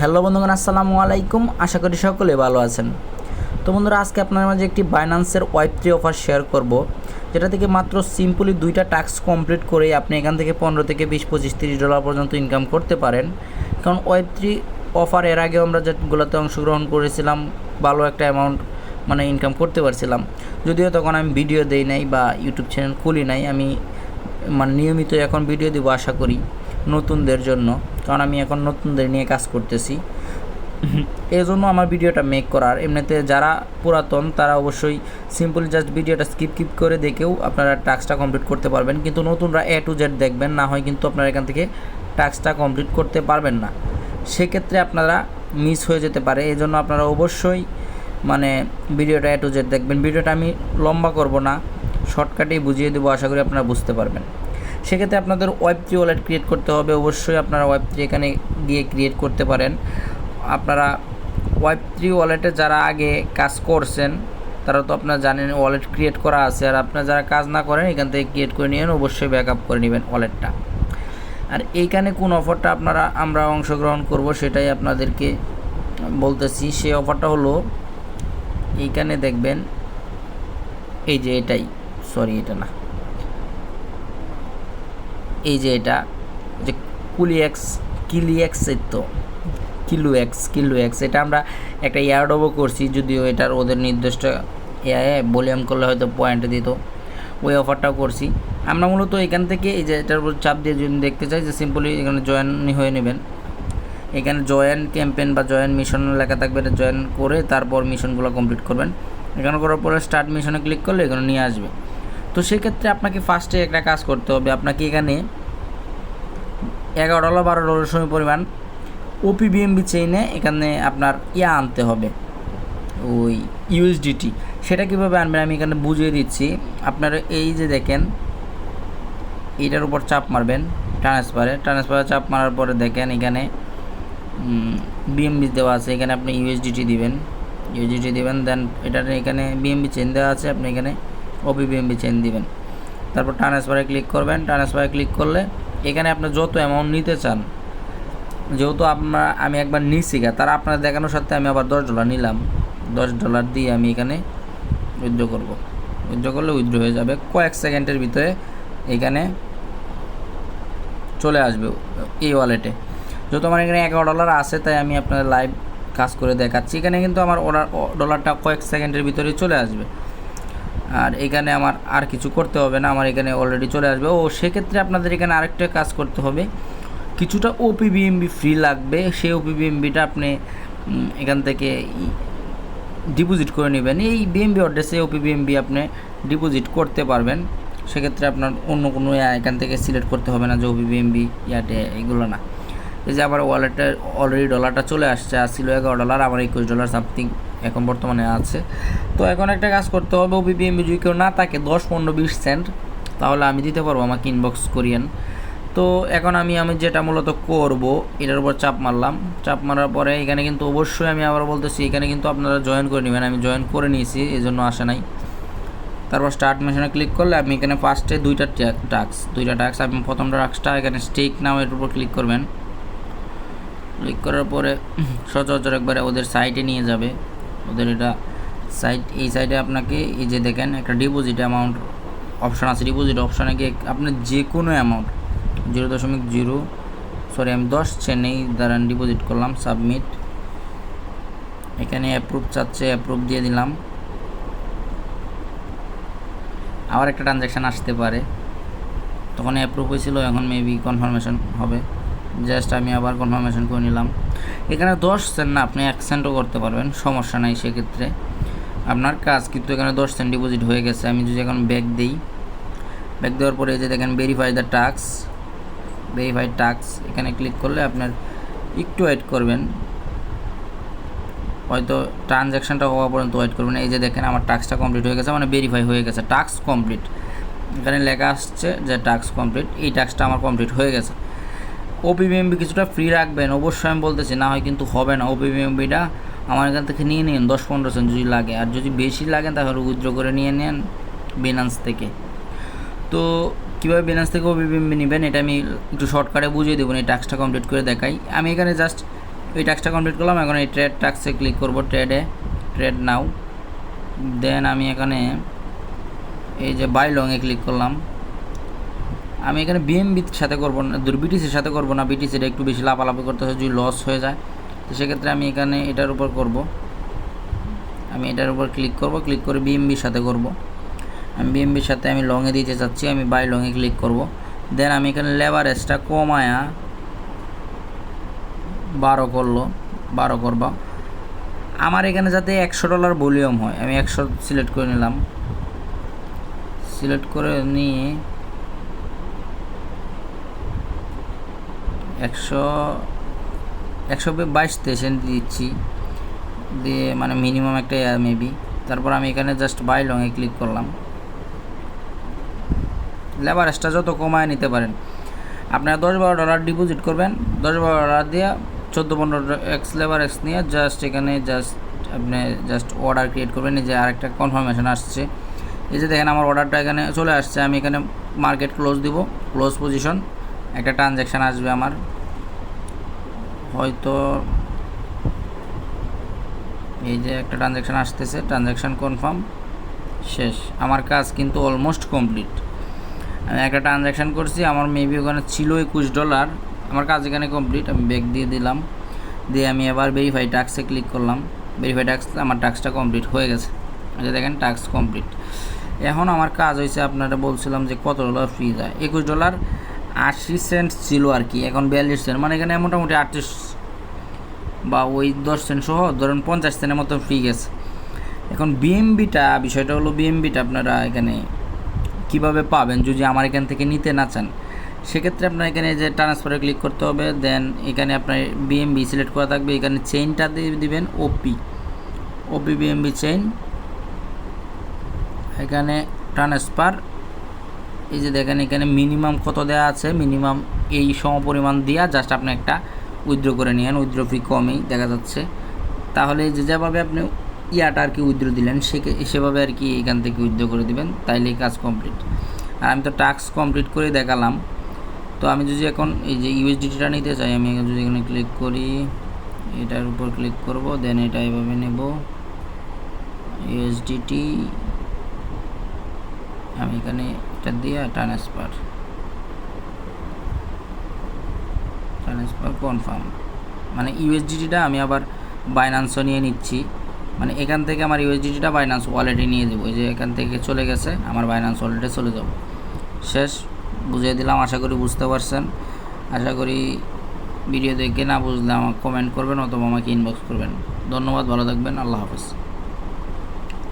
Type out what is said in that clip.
Hello বন্ধুগণ, আসসালামু আলাইকুম। আশা করি সকলে ভালো আছেন। তো বন্ধুরা, আজকে আপনার মাঝে একটি বাইন্যান্সের ওয়েব3 অফার শেয়ার করব, যেটা থেকে মাত্র সিম্পলি 2টা টাস্ক কমপ্লিট করেই আপনি এখান থেকে 15 থেকে 20, 25, $30 পর্যন্ত ইনকাম করতে পারেন। কারণ ওয়েব3 অফার এর আগেও আমরা যেগুলোতে অংশগ্রহণ করেছিলাম ভালো একটা অ্যামাউন্ট ইনকাম করতে পারছিলাম। যদিও তখন আমি ভিডিও দেই নাই বা ইউটিউব চ্যানেল খুলি নাই। আমি নিয়মিত এখন ভিডিও দেবো আশা করি নতুনদের জন্য, কারণ আমি এখন নতুনদের নিয়ে কাজ করতেছি। এই জন্য আমার ভিডিওটা মেক করার। এমনিতে যারা পুরাতন তারা অবশ্যই সিম্পলি জাস্ট ভিডিওটা স্কিপ করে দেখেও আপনারা টাস্কটা কমপ্লিট করতে পারবেন, কিন্তু নতুনরা A to Z দেখবেন, না হয় কিন্তু আপনারা এখান থেকে টাস্কটা কমপ্লিট করতে পারবেন না। সেক্ষেত্রে আপনারা মিস হয়ে যেতে পারে। এই জন্য আপনারা অবশ্যই ভিডিওটা A to Z দেখবেন। ভিডিওটা আমি লম্বা করব না, শর্টকাটেই বুঝিয়ে দেবো, আশা করি আপনারা বুঝতে পারবেন। সেক্ষেত্রে আপনাদের ওয়েব3 ওয়ালেট ক্রিয়েট করতে হবে। অবশ্যই আপনারা ওয়েব3 এখানে গিয়ে ক্রিয়েট করতে পারেন। আপনারা ওয়েব3 ওয়ালেটে যারা আগে কাজ করছেন তারা তো আপনারা জানেন ওয়ালেট ক্রিয়েট করা আছে, আর আপনারা যারা কাজ না করেন এখান থেকে ক্রিয়েট করে নিন, অবশ্যই ব্যাকআপ করে নেবেন ওয়ালেটটা। আর এইখানে কোন অফারটা আমরা অংশগ্রহণ করব সেটাই আপনাদেরকে বলতেছি। সেই অফারটা হলো এইখানে দেখবেন, এই যে এটাই, সরি এটা না, এই যে এটা যে কিলুএক্স এটা আমরা একটা ইয়ারডবও করছি, যদিও এটার ওদের নির্দিষ্ট ভলিউম করলে হয়তো পয়েন্ট দিত। ওই অফারটাও করছি আমরা। মূলত এখান থেকে এই যে এটার উপর চাপ দিয়ে যদি দেখতে চাই, যে সিম্পলি এখানে জয়েন হয়ে নেবেন। এখানে জয়েন ক্যাম্পেইন বা জয়েন মিশন লেখা থাকবে, এটা জয়েন করে তারপর মিশনগুলো কমপ্লিট করবেন। এখানে করার পরে স্টার্ট মিশনে ক্লিক করলে এখানে নিয়ে আসবে। তো সেক্ষেত্রে আপনাকে ফার্স্টে একটা কাজ করতে হবে। আপনাকে এখানে $11 $12 সময় পরিমাণ ওপিবিএমবি চেইনে এখানে আপনার আনতে হবে, ওই ইউএসডিটি। সেটা কীভাবে আনবেন আমি এখানে বুঝিয়ে দিচ্ছি। আপনারা এই যে দেখেন, এইটার উপর চাপ মারবেন, ট্রান্সফারে চাপ মারার পরে দেখেন এখানে বিএমবি দেওয়া আছে। এখানে আপনি ইউএসডিটি দিবেন, দেন এটার এখানে বিএমবি চেইন দেওয়া আছে, আপনি এখানে ওপিবিএমবি চেইন দিবেন। তারপর ট্রান্সফারে ক্লিক করবেন। ট্রান্সফারে ক্লিক করলে এখানে আপনি যত অ্যামাউন্ট নিতে চান, যেহেতু আমি একবার নিচ্ছি তারা আপনার দেখানোর সাথে আমি আবার $10 নিলাম। $10 দিয়ে আমি এখানে উইথড্র করব। উইথড্র করলে উইথড্র হয়ে যাবে কয়েক সেকেন্ডের ভিতরে, এখানে চলে আসবে এই ওয়ালেটে। যেহেতু আমার এখানে $11 আছে তাই আমি আপনাদের লাইভ কাজ করে দেখাচ্ছি। এখানে কিন্তু আমার ডলারটা কয়েক সেকেন্ডের ভিতরেই চলে আসবে, আর এখানে আমার আর কিছু করতে হবে না, আমার এখানে অলরেডি চলে আসবে। সেক্ষেত্রে আপনাদের এখানে আরেকটা কাজ করতে হবে, কিছুটা ওপিবিএমবি ফ্রি লাগবে। সেই ওপিবিএমবিটা আপনি এখান থেকে ডিপোজিট করে নেবেন। এই বিএমবি অ্যাড্রেসে ওপিবিএমবি আপনি ডিপোজিট করতে পারবেন। সেক্ষেত্রে আপনার অন্য কোনো এখান থেকে সিলেক্ট করতে হবে না যে ওপিবিএমবি এগুলো না। এই যে আমার ওয়ালেটে অলরেডি ডলারটা চলে আসছে, আর ছিল $11, আমার $21 সামথিং এখন বর্তমানে আছে। তো এখন একটা কাজ করতে হবে, ওপিবিএমবি যদি কেউ না থাকে 10, 15, 20 সেন্ট, তাহলে আমি দিতে পারবো, আমাকে ইনবক্স করিয়েন। তো এখন আমি যেটা মূলত করব, এটার উপর চাপ মারলাম। চাপ মারার পরে এখানে কিন্তু অবশ্যই আমি আবার বলতেছি, এখানে কিন্তু আপনারা জয়েন করে নেবেন। আমি জয়েন করে নিয়েছি, এই জন্য আসে নাই। তারপর স্টার্ট মিশনে ক্লিক করলে আমি এখানে ফার্স্টে দুইটা টাস্ক আপনি প্রথমটা টাস্কটা এখানে স্টেক নাও, এর উপর ক্লিক করবেন। ক্লিক করার পরে সচরাচর একবারে ওদের সাইটে নিয়ে যাবে। ওদের এটা এই সাইটে আপনাকে এই যে দেখেন একটা ডিপোজিট অ্যামাউন্ট অপশান আছে। ডিপোজিট অপশানে গিয়ে আপনি যে কোনো অ্যামাউন্ট 0.0, সরি আমি 10 চেনেই দ্বারা ডিপোজিট করলাম। সাবমিট, এখানে অ্যাপ্রুভ চাচ্ছে, অ্যাপ্রুভ দিয়ে দিলাম। আবার একটা ট্রানজ্যাকশান আসতে পারে, তখন অ্যাপ্রুভ হয়েছিল, এখন মেবি কনফার্মেশন হবে। জাস্ট আমি আবার কনফার্মেশন করে নিলাম। এখানে 10 সেন্ট না, আপনি 1 সেন্টও করতে পারবেন, সমস্যা নাই। সেক্ষেত্রে আপনার কাজ, কিন্তু এখানে 10 সেন্ট ডিপোজিট হয়ে গেছে। আমি যদি এখন ব্যাক দিই, ব্যাক দেওয়ার পরে এই যে দেখেন ভেরিফাইড টাস্ক, এখানে ক্লিক করলে আপনার একটু ওয়েট করবেন, হয়তো ট্রানজ্যাকশানটা হওয়া পর্যন্ত ওয়েট করবেন। এই যে দেখেন আমার টাস্কটা কমপ্লিট হয়ে গেছে, ভেরিফাই হয়ে গেছে, টাস্ক কমপ্লিট। এখানে লেখা আসছে যে টাস্ক কমপ্লিট। এই টাস্কটা আমার কমপ্লিট হয়ে গেছে। ওপিবিএমবি কিছুটা ফ্রি রাখবেন, অবশ্যই আমি বলতেছি, না হয় কিন্তু হবে না। ওপিবিএমবিটা আমার এখান থেকে নিয়ে নিন 10-15 সেন্ট যদি লাগে, আর যদি বেশি লাগে তাহলে উইথড্র করে নিয়ে নেন বাইন্যান্স থেকে। তো কীভাবে বাইন্যান্স থেকে ওপিবিএমবি নেবেন এটা আমি একটু শর্টকাটে বুঝিয়ে দেবো, এই টাস্কটা কমপ্লিট করে দেখাই। আমি এখানে জাস্ট এই টাস্কটা কমপ্লিট করলাম। এখন এই ট্রেড টাস্কে ক্লিক করব, ট্রেড নাও। দেন আমি এখানে এই যে বাই লংয়ে ক্লিক করলাম। আমি এখানে বিএমবির সাথে করবো না, বিটিসির সাথে করবো না, বিটিসিটা একটু বেশি লাফালাফি করতে হয়, যদি লস হয়ে যায় তো সেক্ষেত্রে আমি এখানে এটার উপর করব। আমি এটার উপর ক্লিক করব, ক্লিক করে বিএমবির সাথে করব। আমি বিএমবির সাথে আমি লংয়ে দিতে চাচ্ছি, আমি বাই লংয়ে ক্লিক করব। দেন আমি এখানে লেভারেজটা কমায়া 12 করব। আমার এখানে যাতে $100 ভলিউম হয়, আমি 100 সিলেক্ট করে নিলাম। সিলেক্ট করে নিয়ে 122 সেন্ট দিচ্ছি, দিয়ে মানে মিনিমাম একটা মেবি। তারপর আমি এখানে জাস্ট বাই লংয়ে ক্লিক করলাম। লেভারেজটা যত কমায় নিতে পারেন। আপনারা $10-12 ডিপোজিট করবেন, $10-12 দিয়ে 14-15x লেভারেজ নিয়ে এখানে আপনি অর্ডার ক্রিয়েট করবেন। এই যে আরেকটা কনফার্মেশন আসছে, এই যে দেখেন আমার অর্ডারটা এখানে চলে আসছে। আমি এখানে মার্কেট ক্লোজ দিব, ক্লোজ পজিশন, একটা ট্রানজ্যাকশান আসবে আমার, হয়তো এই যে একটা ট্রানজ্যাকশান আসতেছে, ট্রানজ্যাকশান কনফার্ম, শেষ। আমার কাজ কিন্তু অলমোস্ট কমপ্লিট। আমি একটা ট্রানজ্যাকশান করছি, আমার মেবি ওখানে ছিল $21, আমার কাজ এখানে কমপ্লিট। আমি ব্যাক দিয়ে দিলাম, দিয়ে আমি এবার ভেরিফাই টাস্কে ক্লিক করলাম। ভেরিফাই টাস্ক, আমার টাস্কটা কমপ্লিট হয়ে গেছে। আচ্ছা দেখেন টাস্ক কমপ্লিট। এখন আমার কাজ হয়েছে, আপনারা বলছিলাম যে কত ডলার ফ্রি যায়, $21.80 ছিল আর কি, এখন 42 সেন্ট, মানে এখানে মোটামুটি 38 বা ওই 10 সেন্ট সহ ধরেন 50 সেন্টের মতো ফ্রি গেছে। এখন বিএমবিটা, বিষয়টা হলো বিএমবিটা আপনারা এখানে কিভাবে পাবেন যদি আমার এখান থেকে নিতে না চান। সেক্ষেত্রে আপনার এখানে যে ট্রান্সফারে ক্লিক করতে হবে। দেন এখানে আপনার বিএমবি সিলেক্ট করা থাকবে, এখানে চেইনটা দিয়ে দিবেন ওপি বিএমবি চেইন। এখানে ট্রান্সফার, এই যে দেখেন এখানে মিনিমাম কত দেওয়া আছে, মিনিমাম এই সমপরিমাণ দিয়া জাস্ট আপনি একটা উইথড্র করে নিয়েন, উইথড্র ফি কমই দেখা যাচ্ছে। তাহলে যেভাবে আপনি ইয়াটা আর কি উইথড্র দিলেন সেভাবে আর কি এখান থেকে উইথড্র করে দিবেন, তাইলেই কাজ কমপ্লিট। আর আমি তো টাস্ক কমপ্লিট করে দেখালাম। তো আমি যদি এখন এই যে ইউএসডিটিটা নিতে চাই, আমি যদি এখানে ক্লিক করি, এটার উপর ক্লিক করব, দেন এটা এভাবে নেব ইউএসডিটি। আমি এখানে এটা দিয়ে ট্রান্সফার কনফার্ম, মানে ইউএসডিটিটা আমি আবার বাইন্যান্সও নিয়ে নিচ্ছি, মানে এখান থেকে আমার ইউএসডিটিটা বাইন্যান্স ওয়ালেটে নিয়ে দেবো। যে এখান থেকে চলে গেছে, আমার বাইন্যান্স ওয়ালেটে চলে যাব। শেষ, বুঝিয়ে দিলাম, আশা করি বুঝতে পারছেন। আশা করি ভিডিও দেখে না বুঝলে আমাকে কমেন্ট করবেন অথবা আমাকে ইনবক্স করবেন। ধন্যবাদ, ভালো থাকবেন, আল্লাহ হাফেজ।